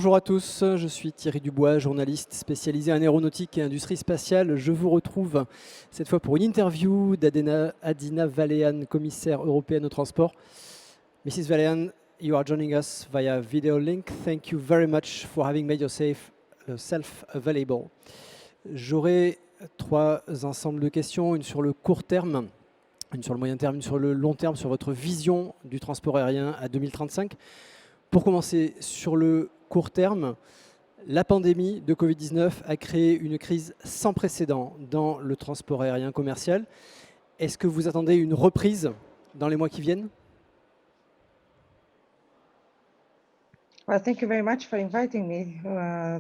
Bonjour à tous, je suis Thierry Dubois, journaliste spécialisé en aéronautique et industrie spatiale. Je vous retrouve cette fois pour une interview d'Adina Valean, commissaire européenne au transport. Mrs. Valean, you are joining us via video link. Thank you very much for having made yourself available. J'aurai trois ensembles de questions, une sur le court terme, une sur le moyen terme, une sur le long terme, sur votre vision du transport aérien à 2035. Pour commencer, sur le court terme, la pandémie de Covid-19 a créé une crise sans précédent dans le transport aérien commercial. Est-ce que vous attendez une reprise dans les mois qui viennent? Well, thank you very much for inviting me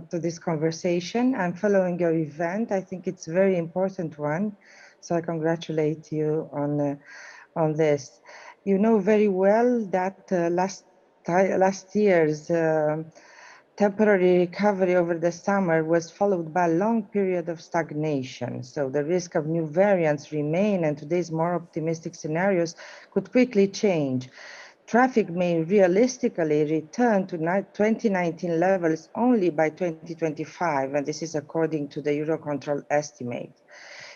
to this conversation. I'm following your event. I think it's a very important one. So I congratulate you on this. You know very well that last year's temporary recovery over the summer was followed by a long period of stagnation. So the risk of new variants remain, and today's more optimistic scenarios could quickly change. Traffic may realistically return to 2019 levels only by 2025, and this is according to the Eurocontrol estimate.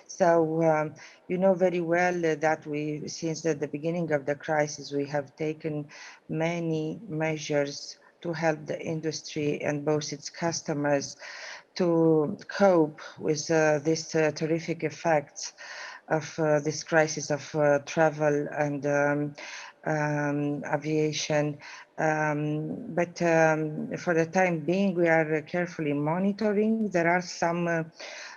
So you know very well that since the beginning of the crisis, we have taken many measures to help the industry and both its customers to cope with these terrific effects of this crisis of travel and aviation. But for the time being, we are carefully monitoring. There are some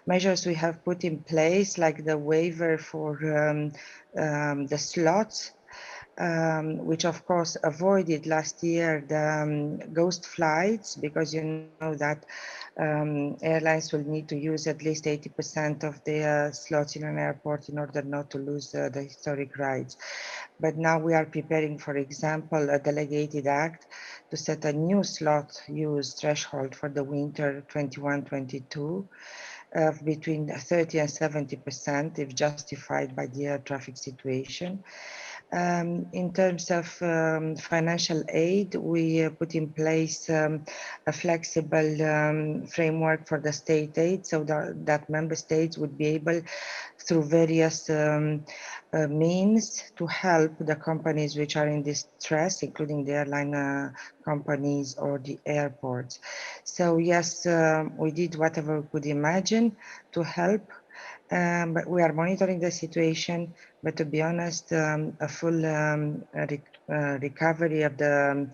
measures we have put in place, like the waiver for the slots, which of course avoided last year the ghost flights, because you know that airlines will need to use at least 80% of their slots in an airport in order not to lose the historic rides. But now we are preparing, for example, a delegated act to set a new slot use threshold for the winter 21-22 of between 30 and 70% if justified by the air traffic situation. In terms of financial aid, we put in place a flexible framework for the state aid, so that member states would be able, through various means, to help the companies which are in distress, including the airline companies or the airports. So yes, we did whatever we could imagine to help. But we are monitoring the situation. But to be honest, a full recovery of the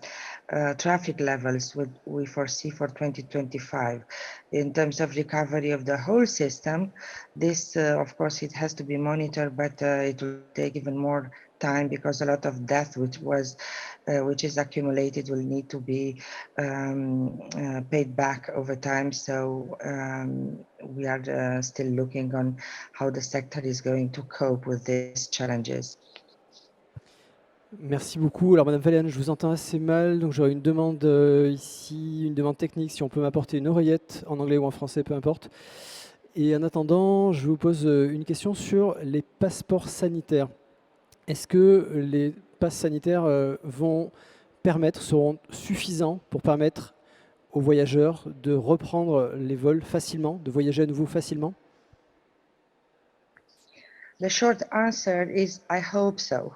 traffic levels we foresee for 2025. In terms of recovery of the whole system, this, of course, it has to be monitored, but it will take even more time because a lot of death which is accumulated will need to be paid back over time. So we are still looking on how the sector is going to cope with these challenges. Merci beaucoup. Alors Madame Valean, je vous entends assez mal, donc j'aurais une demande ici, une demande technique, si on peut m'apporter une oreillette en anglais ou en français, peu importe. Et en attendant, je vous pose une question sur les passeports sanitaires. Est-ce que les passes sanitaires seront suffisants pour permettre aux voyageurs de reprendre les vols facilement, de voyager à nouveau facilement? The short answer is I hope so.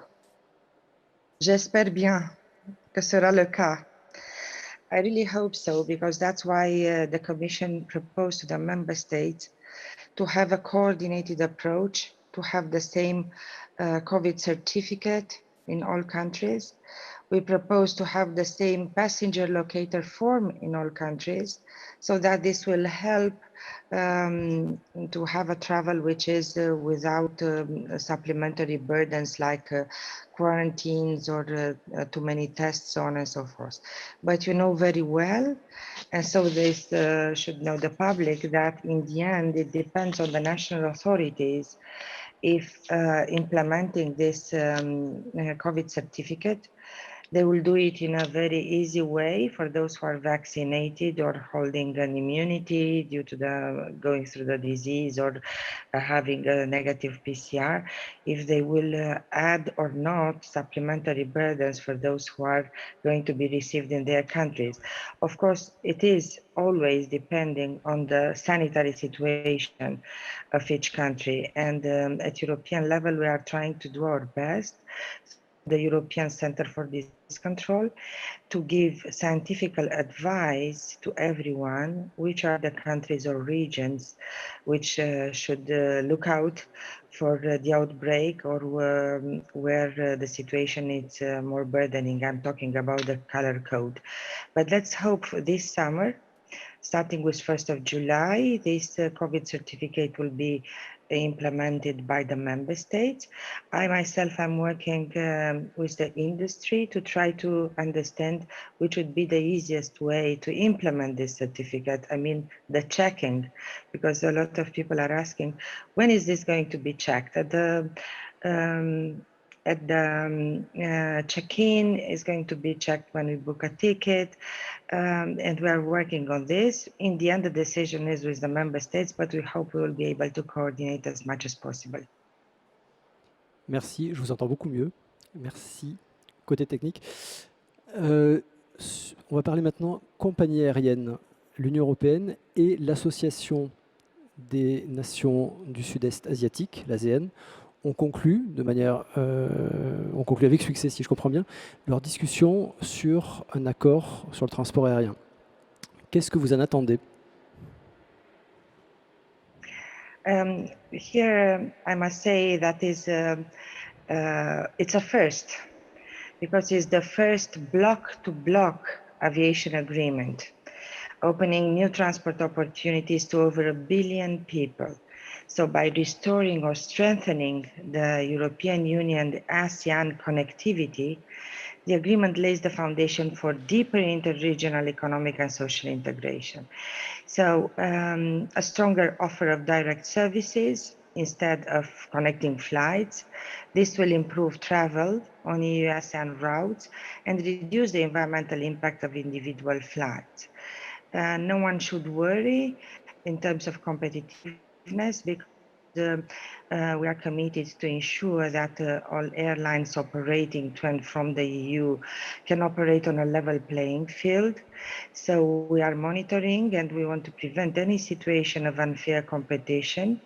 J'espère bien que sera le cas. I really hope so, because that's why the Commission proposed to the member states to have a coordinated approach, to have the same COVID certificate in all countries. We propose to have the same passenger locator form in all countries, so that this will help to have a travel which is without supplementary burdens like quarantines or too many tests, so on and so forth. But you know very well, and so this should know the public, that in the end it depends on the national authorities if implementing this COVID certificate They will do it in a very easy way for those who are vaccinated or holding an immunity due to the going through the disease or having a negative PCR, if they will add or not supplementary burdens for those who are going to be received in their countries. Of course, it is always depending on the sanitary situation of each country. And at European level, we are trying to do our best. The European Center for Disease Control to give scientific advice to everyone, which are the countries or regions which should look out for the outbreak or where the situation is more burdening. I'm talking about the color code. But let's hope for this summer, starting with 1st of July, this COVID certificate will be implemented by the member states. I myself am working with the industry to try to understand which would be the easiest way to implement this certificate. I mean, the checking, because a lot of people are asking, when is this going to be checked? At the check-in is going to be checked when we book a ticket, and we are working on this. In the end, the decision is with the member states, but we hope we will be able to coordinate as much as possible. Merci, je vous entends beaucoup mieux. Merci. Côté technique. On va parler maintenant compagnie aérienne, l'Union européenne et l'Association des nations du Sud-Est asiatique, l'ASEAN, ont conclu ont conclu avec succès, si je comprends bien, leur discussion sur un accord sur le transport aérien. Qu'est-ce que vous en attendez? Here, I must say that it's a first, because it's the first block-to-block aviation agreement, opening new transport opportunities to over 1 billion people. So by restoring or strengthening the European Union ASEAN connectivity, the agreement lays the foundation for deeper interregional economic and social integration. So a stronger offer of direct services instead of connecting flights. This will improve travel on EU ASEAN routes and reduce the environmental impact of individual flights. No one should worry in terms of competitiveness, because we are committed to ensure that all airlines operating to and from the EU can operate on a level playing field. So we are monitoring, and we want to prevent any situation of unfair competition.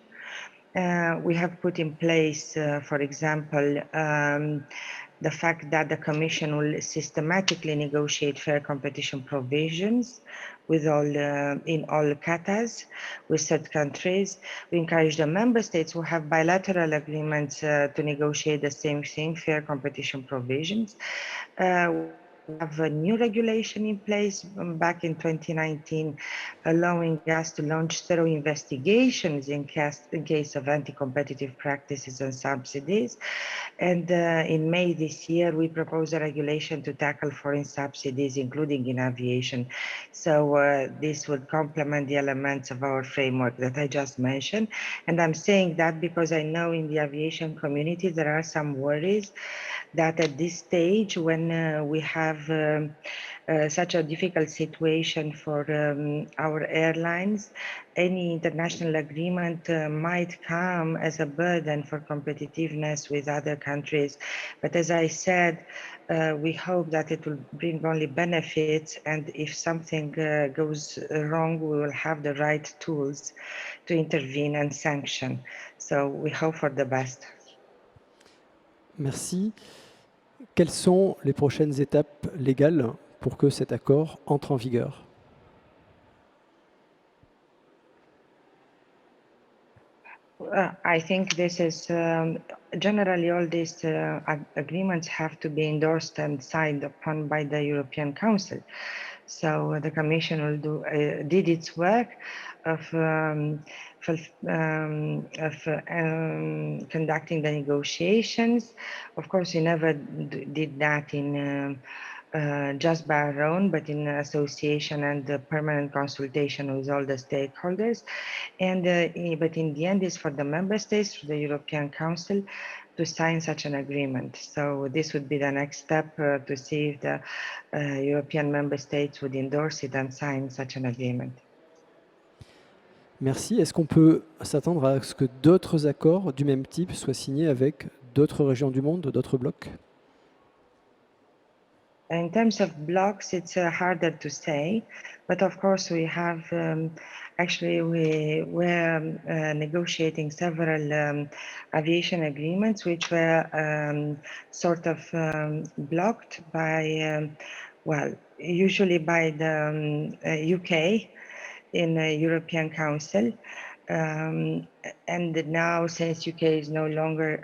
We have put in place, for example, the fact that the Commission will systematically negotiate fair competition provisions with in all CATAs with third countries. We encourage the member states who have bilateral agreements to negotiate the same thing, fair competition provisions. We have a new regulation in place back in 2019, allowing us to launch thorough investigations in case of anti-competitive practices and subsidies. And in May this year, we proposed a regulation to tackle foreign subsidies, including in aviation. So this would complement the elements of our framework that I just mentioned. And I'm saying that because I know in the aviation community, there are some worries that at this stage, when we have such a difficult situation for our airlines, any international agreement might come as a burden for competitiveness with other countries. But as I said, we hope that it will bring only benefits, and if something goes wrong, we will have the right tools to intervene and sanction. So we hope for the best. Merci. Quelles sont les prochaines étapes légales pour que cet accord entre en vigueur? I think this is generally all these agreements have to be endorsed and signed upon by the European Council. So the Commission will did its work of conducting the negotiations. Of course, we never did that in just by our own, but in association and permanent consultation with all the stakeholders. And but in the end, it's for the member states, for the European Council, to sign such an agreement. So this would be the next step to see if the European member states would endorse it and sign such an agreement. Merci. Est-ce qu'on peut s'attendre à ce que d'autres accords du même type soient signés avec d'autres régions du monde, d'autres blocs? In terms of blocks, it's harder to say, but of course we have actually we're negotiating several aviation agreements which were sort of blocked by well, usually by the UK in the European Council. And now, since UK is no longer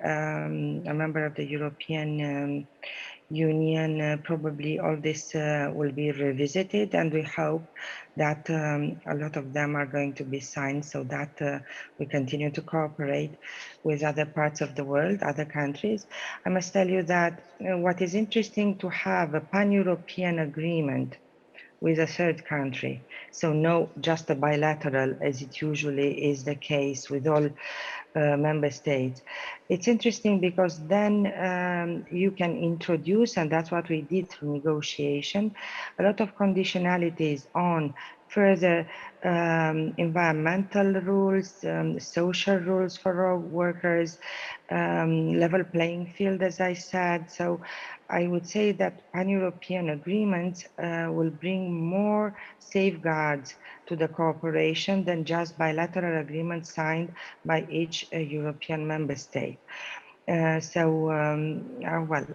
a member of the European Union, probably all this will be revisited, and we hope that a lot of them are going to be signed so that we continue to cooperate with other parts of the world, other countries. I must tell you that what is interesting to have a pan-European agreement with a third country. So no just a bilateral, as it usually is the case with all member states. It's interesting because then you can introduce, and that's what we did through negotiation, a lot of conditionalities on further environmental rules, social rules for our workers, level playing field, as I said. So I would say that pan-European agreements will bring more safeguards to the cooperation than just bilateral agreements signed by each European member state. Well,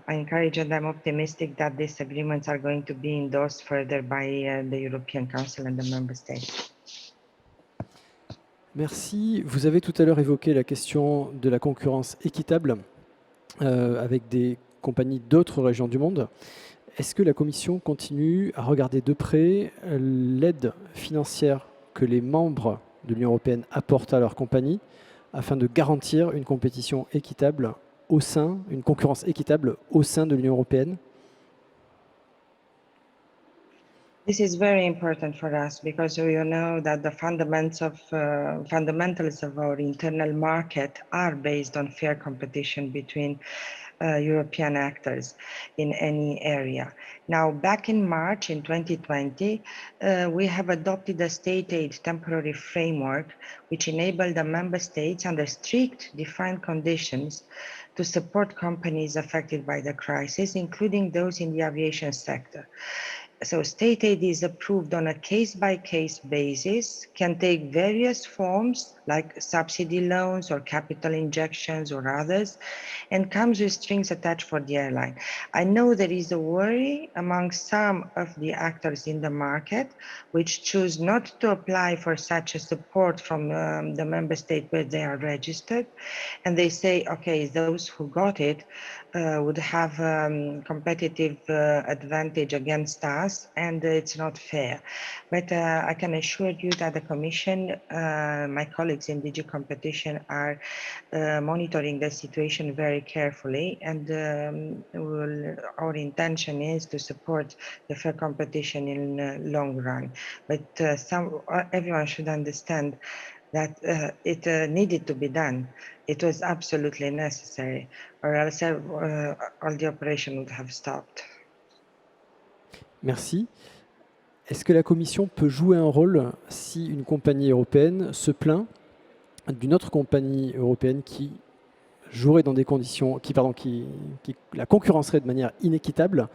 I encourage and I'm optimistic that these agreements are going to be endorsed further by the European Council and the member states. Merci. Vous avez tout à l'heure évoqué la question de la concurrence équitable avec des compagnies d'autres régions du monde. Est-ce que la Commission continue à regarder de près l'aide financière que les membres de l'Union européenne apportent à leurs compagnies afin de garantir une compétition équitable une concurrence équitable au sein de l'Union européenne? This is very important for us because we know that the fundamentals of our internal market are based on fair competition between European actors in any area. Now, back in March in 2020, we have adopted a state aid temporary framework which enabled the member states under strict defined conditions to support companies affected by the crisis, including those in the aviation sector. So state aid is approved on a case-by-case basis, can take various forms like subsidy loans or capital injections or others, and comes with strings attached for the airline. I know there is a worry among some of the actors in the market which choose not to apply for such a support from the member state where they are registered. And they say, okay, those who got it would have competitive advantage against us, and it's not fair. But I can assure you that the Commission, my colleagues in DG Competition are monitoring the situation very carefully, and our intention is to support the fair competition in the long run. But everyone should understand that it needed to be done. It was absolutely necessary, or else all the operation would have stopped. Merci. Est-ce que la Commission peut jouer un rôle si une compagnie européenne se plaint d'une autre compagnie européenne qui jouerait dans des conditions, qui la concurrencerait de manière inéquitable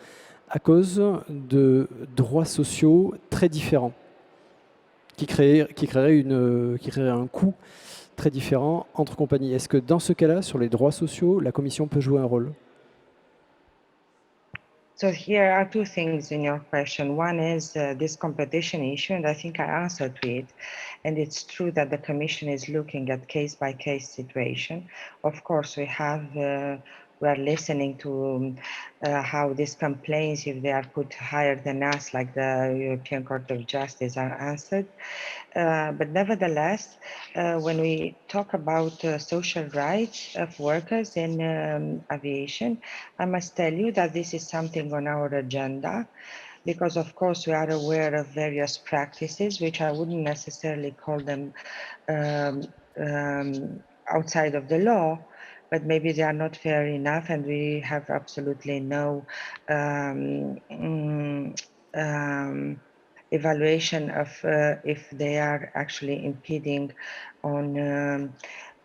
à cause de droits sociaux très différents, qui créerait un coût très différent entre compagnies? Est-ce que dans ce cas-là, sur les droits sociaux, la Commission peut jouer un rôle? So here are two things in your question. One is this competition issue, and I think I answered to it. And it's true that the Commission is looking at case-by-case situation. Of course, we have we are listening to how these complaints, if they are put higher than us, like the European Court of Justice, are answered. But nevertheless, when we talk about social rights of workers in aviation, I must tell you that this is something on our agenda because, of course, we are aware of various practices, which I wouldn't necessarily call them um, outside of the law, but maybe they are not fair enough, and we have absolutely no um, mm, um, evaluation of if they are actually impeding on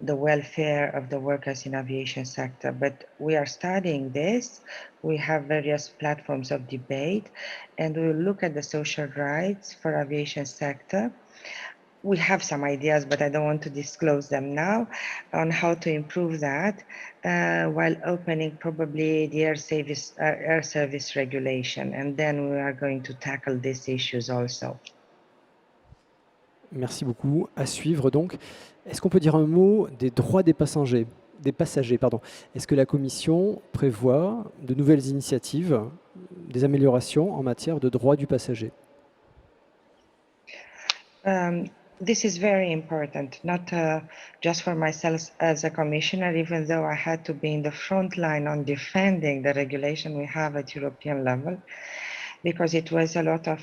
the welfare of the workers in aviation sector. But we are studying this. We have various platforms of debate, and we will look at the social rights for aviation sector. We have some ideas, but I don't want to disclose them now on how to improve that while opening probably the air service regulation. And then we are going to tackle these issues also. Merci beaucoup. À suivre donc. Est-ce qu'on peut dire un mot des droits des passagers, pardon. Est-ce que la Commission prévoit de nouvelles initiatives, des améliorations en matière de droits du passager? This is very important, not just for myself as a commissioner, even though I had to be in the front line on defending the regulation we have at European level, because it was a lot of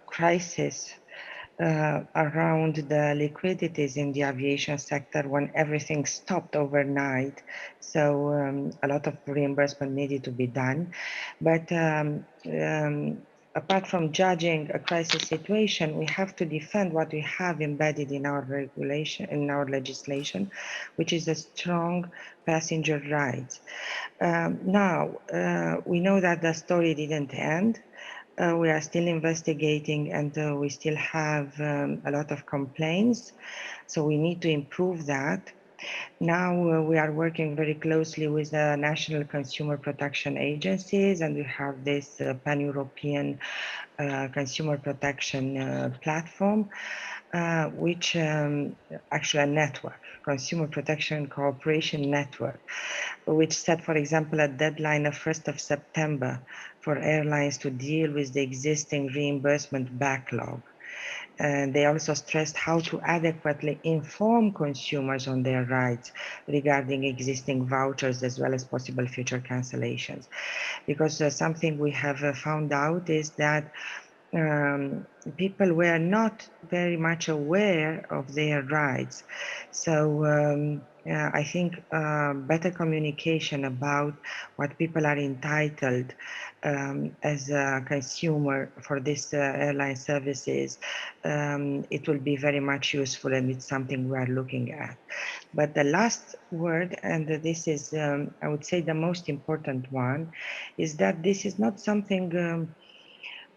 crisis around the liquidities in the aviation sector when everything stopped overnight. So a lot of reimbursement needed to be done. But apart from judging a crisis situation, we have to defend what we have embedded in our regulation, in our legislation, which is a strong passenger rights. Now, we know that the story didn't end. We are still investigating and we still have a lot of complaints. So we need to improve that. Now we are working very closely with the national consumer protection agencies, and we have this pan-European consumer protection platform, which actually a network, consumer protection cooperation network, which set, for example, a deadline of 1st of September for airlines to deal with the existing reimbursement backlog. And they also stressed how to adequately inform consumers on their rights regarding existing vouchers as well as possible future cancellations. Because something we have found out is that people were not very much aware of their rights. So I think better communication about what people are entitled as a consumer for this airline services, it will be very much useful, and it's something we are looking at. But the last word, and this is, I would say, the most important one, is that this is not something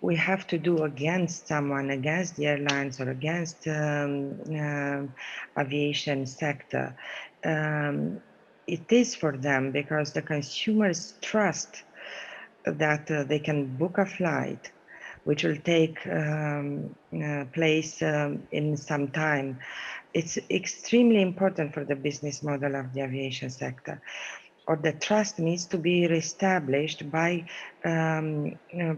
we have to do against someone, against the airlines or against aviation sector. It is for them because the consumers trust that they can book a flight which will take place in some time. It's extremely important for the business model of the aviation sector, or the trust needs to be reestablished by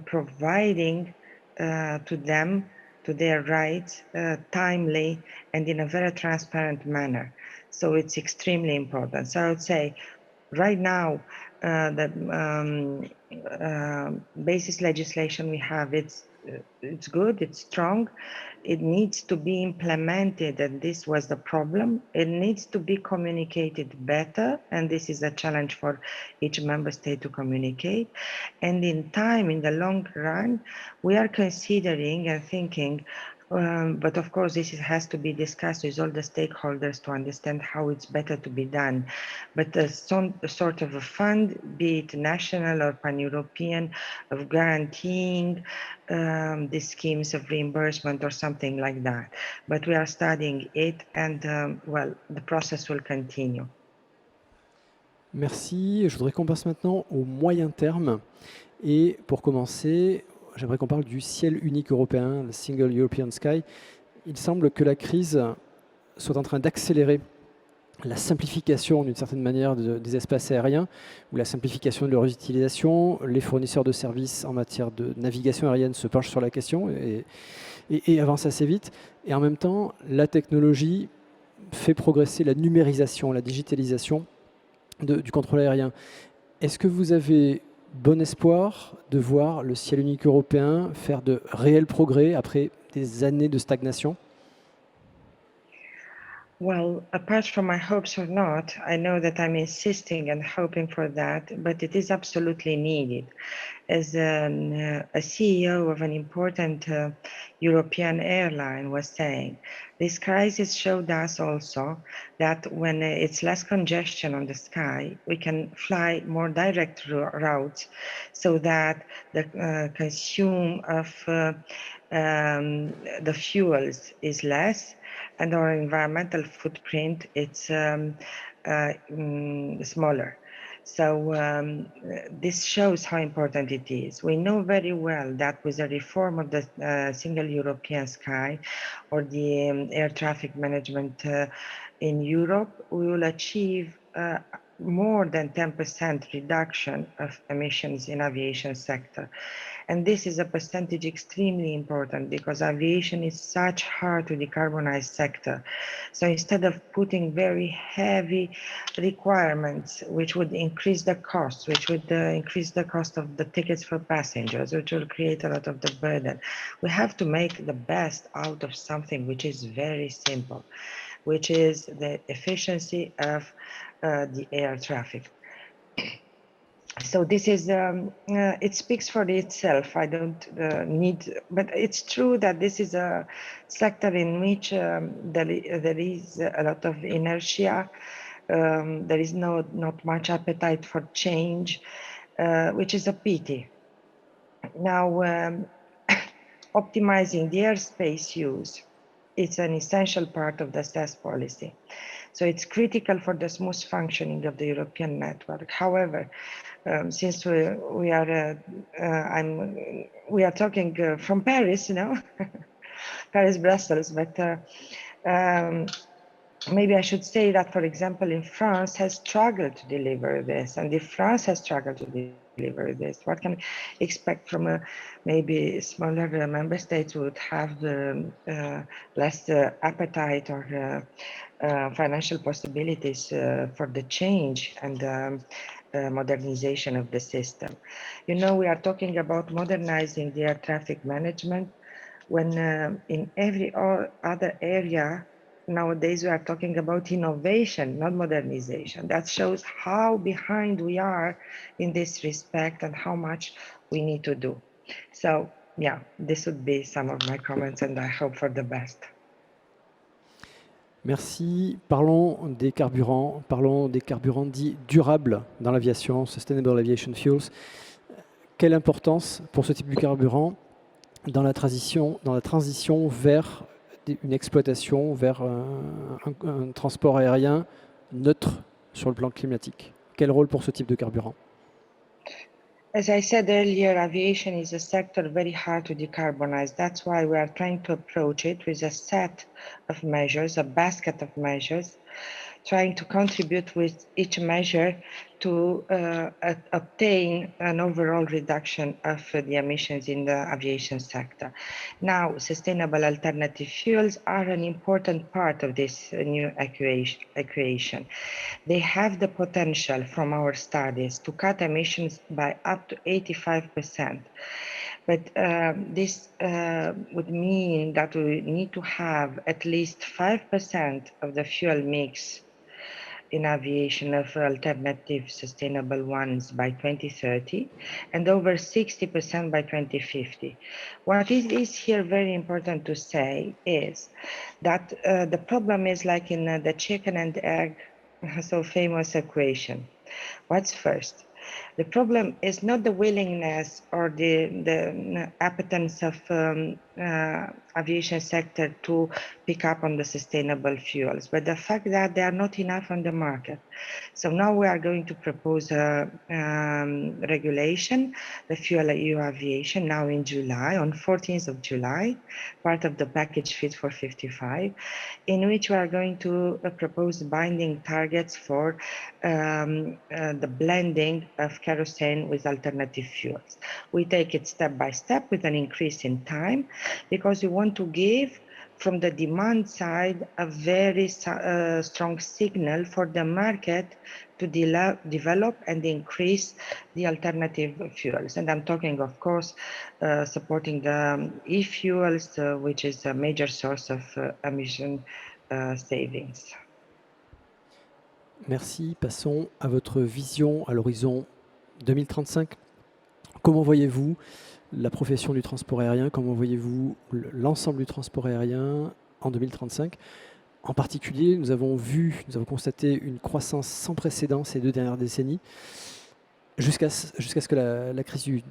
providing to them, to their rights, timely and in a very transparent manner. So it's extremely important. So I would say right now, the basis legislation we have, it's good, it's strong, it needs to be implemented, and this was the problem. It needs to be communicated better, and this is a challenge for each member state to communicate. And in time, in the long run, we are considering and thinking, but of course this has to be discussed with all the stakeholders to understand how it's better to be done. But some sort of a fund, be it national or pan-European, of guaranteeing the schemes of reimbursement or something like that. But we are studying it, and well, the process will continue. Merci. Je voudrais qu'on passe maintenant au moyen terme. Et pour commencer, j'aimerais qu'on parle du ciel unique européen, le Single European Sky. Il semble que la crise soit en train d'accélérer la simplification d'une certaine manière des espaces aériens ou la simplification de leur utilisation. Les fournisseurs de services en matière de navigation aérienne se penchent sur la question et avancent assez vite. Et en même temps, la technologie fait progresser la numérisation, la digitalisation du contrôle aérien. Est-ce que vous avez bon espoir de voir le ciel unique européen faire de réels progrès après des années de stagnation? Well, apart from my hopes or not, I know that I'm insisting and hoping for that, but it is absolutely needed. As a CEO of an important European airline was saying, this crisis showed us also that when it's less congestion on the sky, we can fly more direct routes so that the consume of the fuels is less and our environmental footprint it's smaller. So this shows how important it is. We know very well that with the reform of the single European sky or the air traffic management in Europe, we will achieve more than 10% reduction of emissions in aviation sector. And this is a percentage extremely important because aviation is such hard to decarbonize sector. So instead of putting very heavy requirements, which would increase the cost, which would increase the cost of the tickets for passengers, which will create a lot of the burden, we have to make the best out of something which is very simple, which is the efficiency of the air traffic. So this is, it speaks for itself. I don't need, but it's true that this is a sector in which there is a lot of inertia. There is not much appetite for change, which is a pity. Now, optimizing the airspace use, it's an essential part of the SES policy. So it's critical for the smooth functioning of the European network. However, since we are talking from Paris, you know, Paris, Brussels, but maybe I should say that, for example, in France has struggled to deliver this, and if France has struggled to deliver this, what can we expect from a maybe smaller member states would have less appetite or financial possibilities for the change and modernization of the system. You know, we are talking about modernizing the air traffic management when in every other area nowadays we are talking about innovation, not modernization. That shows how behind we are in this respect and how much we need to do. So yeah, this would be some of my comments and I hope for the best. Merci. Parlons des carburants dits durables dans l'aviation, Sustainable Aviation Fuels. Quelle importance pour ce type de carburant dans la transition vers une exploitation, vers un transport aérien neutre sur le plan climatique? Quel rôle pour ce type de carburant? As I said earlier, aviation is a sector very hard to decarbonize. That's why we are trying to approach it with a set of measures, a basket of measures, trying to contribute with each measure to obtain an overall reduction of the emissions in the aviation sector. Now, sustainable alternative fuels are an important part of this new equation. They have the potential from our studies to cut emissions by up to 85%. But this would mean that we need to have at least 5% of the fuel mix in aviation of alternative sustainable ones by 2030 and over 60% by 2050. What is here very important to say is that the problem is like in the chicken and egg, so famous equation. What's first? The problem is not the willingness or the appetence of aviation sector to pick up on the sustainable fuels, but the fact that they are not enough on the market. So now we are going to propose a regulation, the Fuel EU Aviation, now in July, on 14th of July, part of the package Fit for 55, in which we are going to propose binding targets for the blending of kerosene with alternative fuels. We take it step by step with an increase in time because we want to give from the demand side a very strong signal for the market to develop and increase the alternative fuels. And I'm talking, of course, supporting the e-fuels, which is a major source of emission savings. Merci. Passons à votre vision à l'horizon 2035. Comment voyez-vous la profession du transport aérien? Comment voyez-vous l'ensemble du transport aérien en 2035? En particulier, nous avons constaté une croissance sans précédent ces 2 dernières décennies, jusqu'à ce que la crise du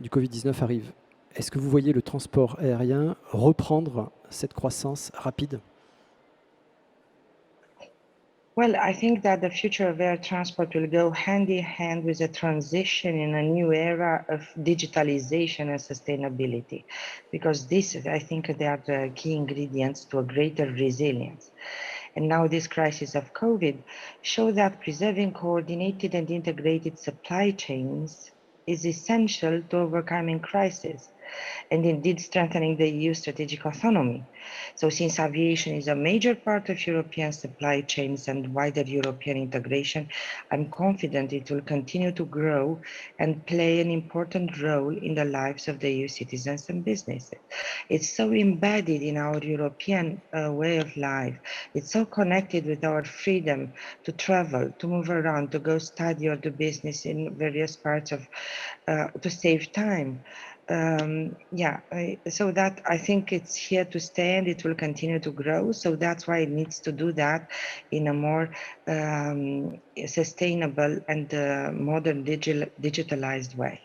Covid-19 arrive. Est-ce que vous voyez le transport aérien reprendre cette croissance rapide? Well, I think that the future of air transport will go hand in hand with a transition in a new era of digitalization and sustainability, because this, I think, they are the key ingredients to a greater resilience. And now this crisis of COVID show that preserving coordinated and integrated supply chains is essential to overcoming crisis and indeed strengthening the EU strategic autonomy. So since aviation is a major part of European supply chains and wider European integration, I'm confident it will continue to grow and play an important role in the lives of the EU citizens and businesses. It's so embedded in our European way of life. It's so connected with our freedom to travel, to move around, to go study or do business in various parts of, to save time. So that I think it's here to stay and it will continue to grow. So that's why it needs to do that in a more sustainable and modern digitalized way.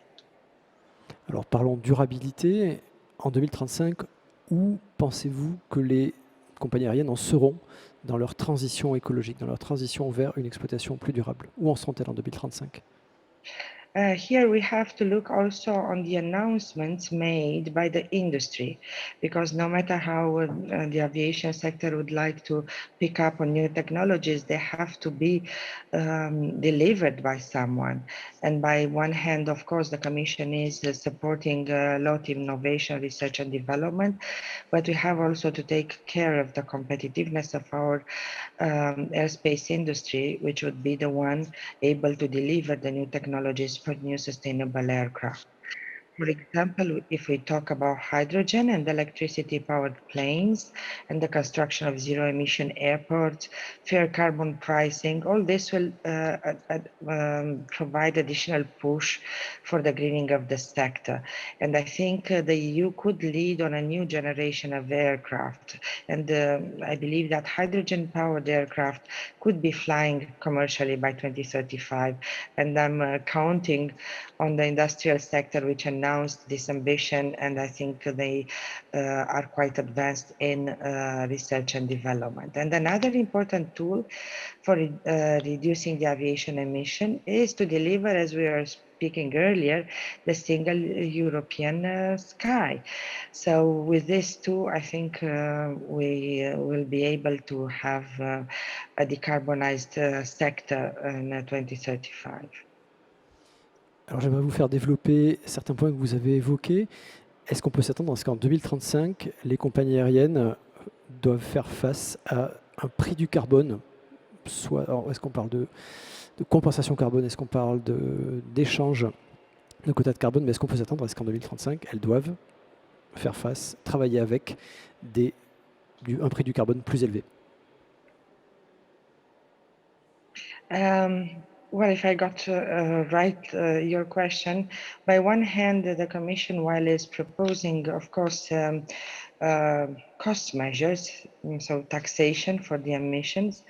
Alors parlons durabilité. En 2035, où pensez-vous que les compagnies aériennes en seront dans leur transition écologique, dans leur transition vers une exploitation plus durable? Où en seront-elles en 2035? Here we have to look also on the announcements made by the industry, because no matter how the aviation sector would like to pick up on new technologies, they have to be delivered by someone. And by one hand, of course, the Commission is supporting a lot of innovation, research and development, but we have also to take care of the competitiveness of our airspace industry, which would be the one able to deliver the new technologies for new sustainable aircraft. For example, if we talk about hydrogen and electricity powered planes and the construction of zero emission airports, fair carbon pricing, all this will provide additional push for the greening of the sector. And I think the EU could lead on a new generation of aircraft. And I believe that hydrogen powered aircraft could be flying commercially by 2035. And I'm counting on the industrial sector, which announced this ambition, and I think they are quite advanced in research and development. And another important tool for reducing the aviation emission is to deliver, as we were speaking earlier, the single European sky. So with this too, I think we will be able to have a decarbonized sector in 2035. Alors j'aimerais vous faire développer certains points que vous avez évoqués. Est-ce qu'on peut s'attendre à ce qu'en 2035, les compagnies aériennes doivent faire face à un prix du carbone? Est-ce qu'on parle de compensation carbone? Est-ce qu'on parle d'échange de quotas de carbone? Mais est-ce qu'on peut s'attendre à ce qu'en 2035, elles doivent faire face, travailler avec un prix du carbone plus élevé? Well, if I got right your question, by one hand, the Commission, while is proposing, of course, cost measures, so taxation for the emissions,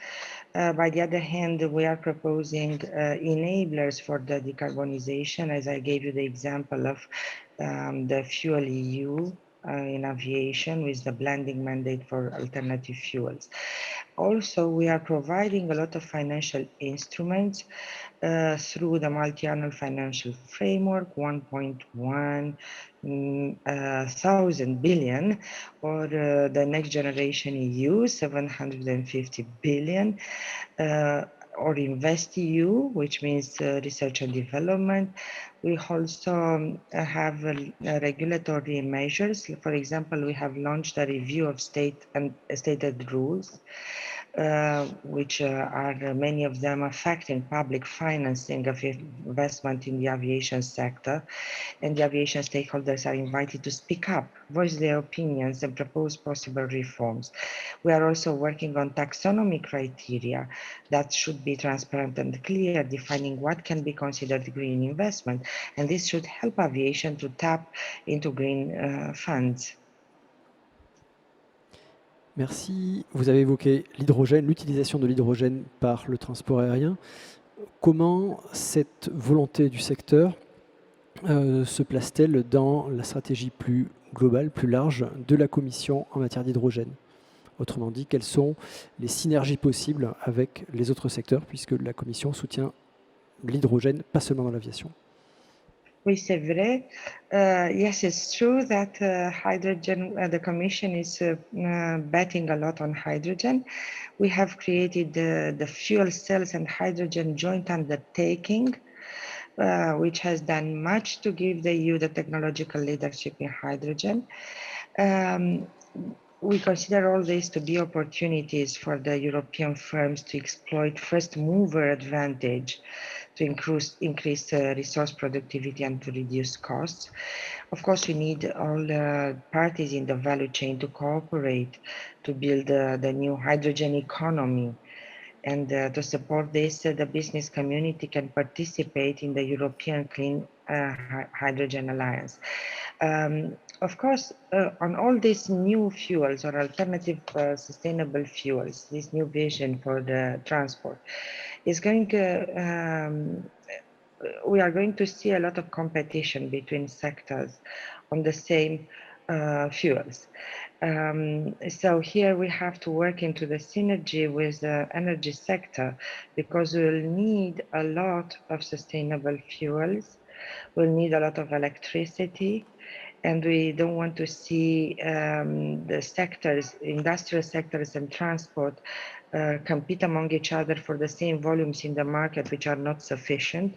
by the other hand, we are proposing enablers for the decarbonization, as I gave you the example of the Fuel EU in aviation with the blending mandate for alternative fuels. Also, we are providing a lot of financial instruments through the multi-annual financial framework, 1.1 thousand billion, or the next generation EU, 750 billion, or InvestEU, which means research and development. We also have regulatory measures. For example, we have launched a review of state and stated rules, which are many of them affecting public financing of investment in the aviation sector. And the aviation stakeholders are invited to speak up, voice their opinions, and propose possible reforms. We are also working on taxonomy criteria that should be transparent and clear, defining what can be considered green investment. And this should help aviation to tap into green funds. Merci. Vous avez évoqué l'hydrogène, l'utilisation de l'hydrogène par le transport aérien. Comment cette volonté du secteur se place-t-elle dans la stratégie plus globale, plus large de la Commission en matière d'hydrogène? Autrement dit, quelles sont les synergies possibles avec les autres secteurs, puisque la Commission soutient l'hydrogène, pas seulement dans l'aviation? Oui, c'est vrai. Yes, it's true that hydrogen, the Commission is betting a lot on hydrogen. We have created the fuel cells and hydrogen joint undertaking, which has done much to give the EU the technological leadership in hydrogen. We consider all this to be opportunities for the European firms to exploit first mover advantage to increase resource productivity and to reduce costs. Of course, we need all parties in the value chain to cooperate to build the new hydrogen economy. And to support this, the business community can participate in the European Clean Hydrogen Alliance. Of course, on all these new fuels or alternative sustainable fuels, this new vision for the transport is going to, we are going to see a lot of competition between sectors on the same fuels. So here we have to work into the synergy with the energy sector because we'll need a lot of sustainable fuels. We'll need a lot of electricity, and we don't want to see the sectors, industrial sectors and transport compete among each other for the same volumes in the market, which are not sufficient,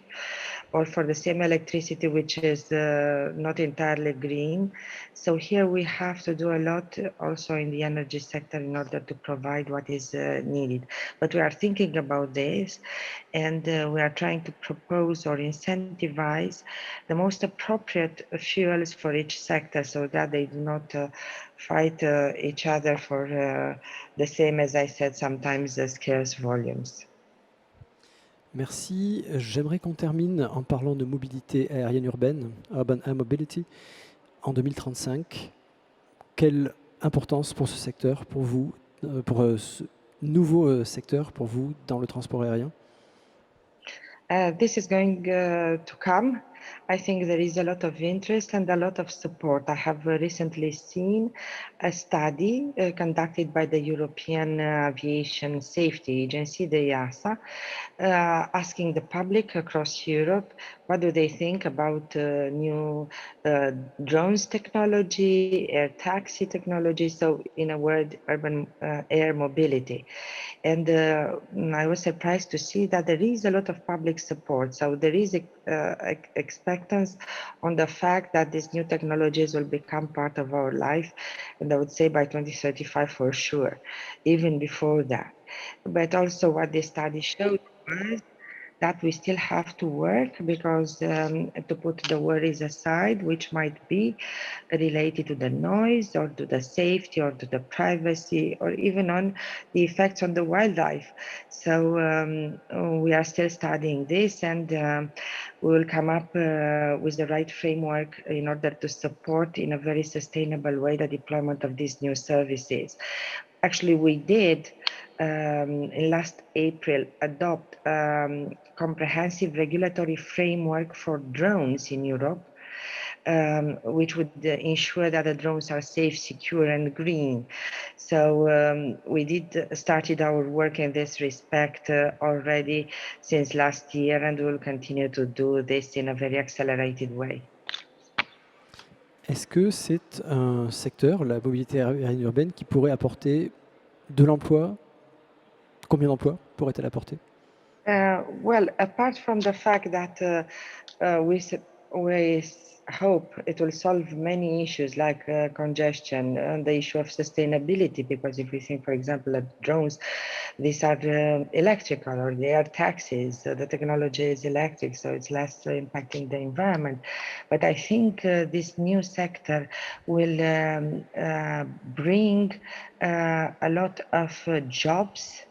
or for the same electricity, which is not entirely green. So here we have to do a lot also in the energy sector in order to provide what is needed. But we are thinking about this, and we are trying to propose or incentivize the most appropriate fuels for each sector so that they do not fight each other for the same, as I said, sometimes scarce volumes. Merci. J'aimerais qu'on termine en parlant de mobilité aérienne urbaine, Urban Air Mobility, en 2035. Quelle importance pour ce secteur, pour vous, pour ce nouveau secteur, pour vous, dans le transport aérien? This is going to come. I think there is a lot of interest and a lot of support. I have recently seen a study conducted by the European Aviation Safety Agency, the EASA, asking the public across Europe what do they think about new drones technology, air taxi technology, so in a word, urban air mobility. And I was surprised to see that there is a lot of public support. So there is expectance on the fact that these new technologies will become part of our life. And I would say by 2035 for sure, even before that. But also what the study showed was that we still have to work because to put the worries aside, which might be related to the noise or to the safety or to the privacy or even on the effects on the wildlife. So we are still studying this, and we will come up with the right framework in order to support in a very sustainable way the deployment of these new services. Actually, we did in last April adopt comprehensive regulatory framework for drones in Europe, which would ensure that the drones are safe, secure, and green. So we started our work in this respect already since last year, and we will continue to do this in a very accelerated way. Est-ce que c'est un secteur, la mobilité aérienne urbaine, qui pourrait apporter de l'emploi? Combien d'emplois pourrait-elle apporter? Well, apart from the fact that we hope it will solve many issues like congestion and the issue of sustainability, because if we think, for example, at drones, these are electrical or they are taxis, so the technology is electric, so it's less impacting the environment. But I think this new sector will bring a lot of jobs,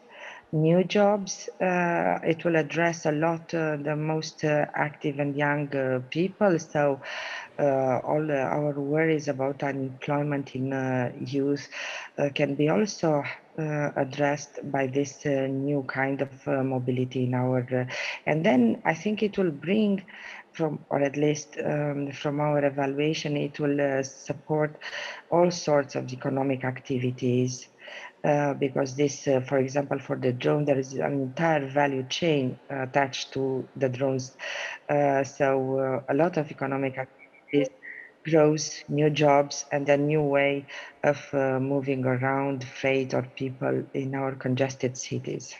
new jobs. It will address a lot the most active and young people. So all our worries about unemployment in youth can be also addressed by this new kind of mobility in our. And then I think it will bring from, or at least from our evaluation, it will support all sorts of economic activities. Because this, for example, for the drone, there is an entire value chain attached to the drones. So a lot of economic activities, growth, new jobs, and a new way of moving around freight or people in our congested cities.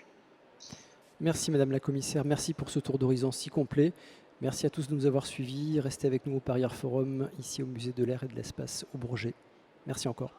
Merci Madame la Commissaire, merci pour ce tour d'horizon si complet. Merci à tous de nous avoir suivis. Restez avec nous au Paris Air Forum, ici au Musée de l'Air et de l'Espace au Bourget. Merci encore.